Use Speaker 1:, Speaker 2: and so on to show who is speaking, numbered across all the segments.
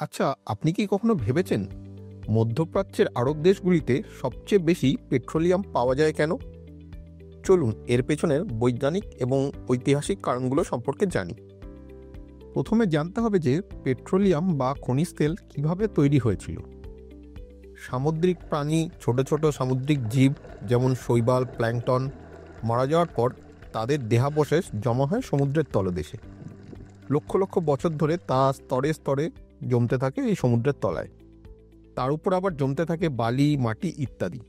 Speaker 1: আচ্ছা, আপনি কি কখনো ভেবেছেন মধ্যপ্রাচ্যের আরব দেশগুলিতে সবচেয়ে বেশি পেট্রোলিয়াম পাওয়া যায় কেন? চলুন এর পেছনের বৈজ্ঞানিক এবং ঐতিহাসিক কারণগুলো সম্পর্কে জানি। প্রথমে জানতে হবে যে পেট্রোলিয়াম বা খনিজ তেল কিভাবে তৈরি হয়েছিল। সামুদ্রিক প্রাণী, ছোট ছোট সামুদ্রিক জীব যেমন শৈবাল, প্ল্যাঙ্কটন মারা যাওয়ার পর তাদের দেহাবশেষ জমা হয় সমুদ্রের তলদেশে। লক্ষ লক্ষ বছর ধরে তা স্তরে স্তরে জমতে থাকে এই সমুদ্রের তলায়। তার উপর আবার জমতে থাকে বালি, মাটি ইত্যাদি।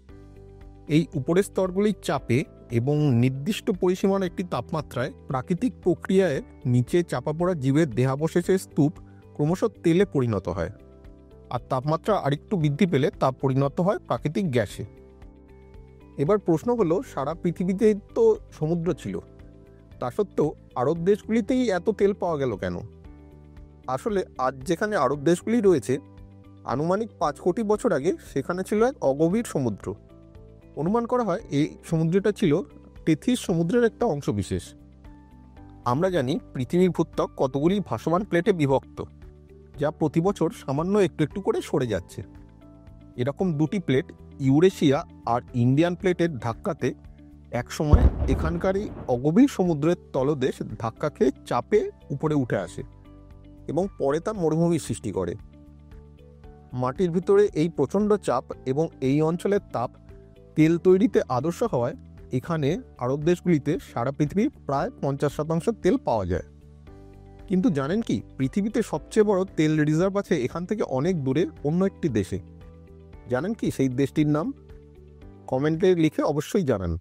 Speaker 1: এই উপরের স্তরগুলির চাপে এবং নির্দিষ্ট পরিসীমার একটি তাপমাত্রায় প্রাকৃতিক প্রক্রিয়ায় নিচে চাপা পড়া জীবের দেহাবশেষের স্তূপ ক্রমশ তেলে পরিণত হয়, আর তাপমাত্রা আরেকটু বৃদ্ধি পেলে তা পরিণত হয় প্রাকৃতিক গ্যাসে। এবার প্রশ্ন হলো, সারা পৃথিবীতে তো সমুদ্র ছিল, তা সত্ত্বেও আরব দেশগুলিতেই এত তেল পাওয়া গেল কেন? আসলে আজ যেখানে আরব দেশগুলি রয়েছে, আনুমানিক 5 কোটি বছর আগে সেখানে ছিল এক অগভীর সমুদ্র। অনুমান করা হয় এই সমুদ্রটা ছিল টেথিস সমুদ্রের একটা অংশবিশেষ। আমরা জানি পৃথিবীর ভূত্বক কতগুলি ভাসমান প্লেটে বিভক্ত, যা প্রতি বছর সামান্য একটু একটু করে সরে যাচ্ছে। এরকম দুটি প্লেট, ইউরেশিয়া আর ইন্ডিয়ান প্লেটের ধাক্কাতে একসময় এখানকার এই অগভীর সমুদ্রের তলদেশ ধাক্কা খেয়ে চাপে উপরে উঠে আসে এবং পরে তা মরুভূমির সৃষ্টি করে। মাটির ভিতরে এই প্রচণ্ড চাপ এবং এই অঞ্চলের তাপ তেল তৈরিতে আদর্শ হওয়ায় এখানে আরব দেশগুলিতে সারা পৃথিবীর প্রায় 50% তেল পাওয়া যায়। কিন্তু জানেন কি, পৃথিবীতে সবচেয়ে বড় তেল রিজার্ভ আছে এখান থেকে অনেক দূরে অন্য একটি দেশে। জানেন কি সেই দেশটির নাম? কমেন্টে লিখে অবশ্যই জানান।